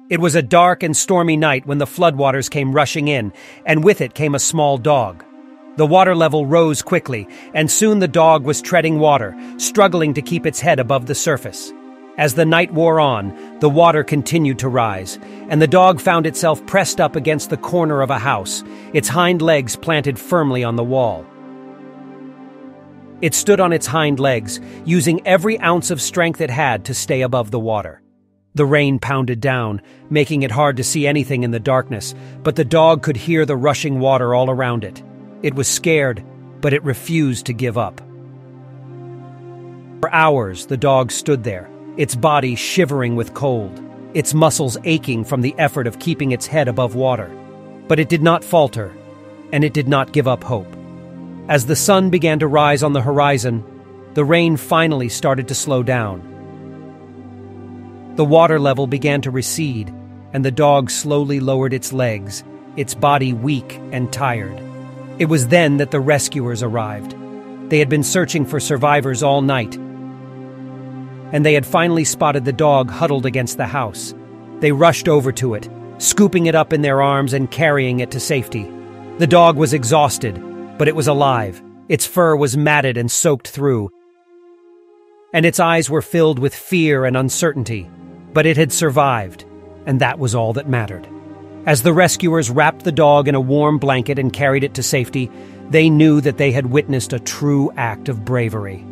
It was a dark and stormy night when the floodwaters came rushing in, and with it came a small dog. The water level rose quickly, and soon the dog was treading water, struggling to keep its head above the surface. As the night wore on, the water continued to rise, and the dog found itself pressed up against the corner of a house, its hind legs planted firmly on the wall. It stood on its hind legs, using every ounce of strength it had to stay above the water. The rain pounded down, making it hard to see anything in the darkness, but the dog could hear the rushing water all around it. It was scared, but it refused to give up. For hours, the dog stood there, its body shivering with cold, its muscles aching from the effort of keeping its head above water. But it did not falter, and it did not give up hope. As the sun began to rise on the horizon, the rain finally started to slow down. The water level began to recede, and the dog slowly lowered its legs, its body weak and tired. It was then that the rescuers arrived. They had been searching for survivors all night, and they had finally spotted the dog huddled against the house. They rushed over to it, scooping it up in their arms and carrying it to safety. The dog was exhausted, but it was alive. Its fur was matted and soaked through, and its eyes were filled with fear and uncertainty. But it had survived, and that was all that mattered. As the rescuers wrapped the dog in a warm blanket and carried it to safety, they knew that they had witnessed a true act of bravery.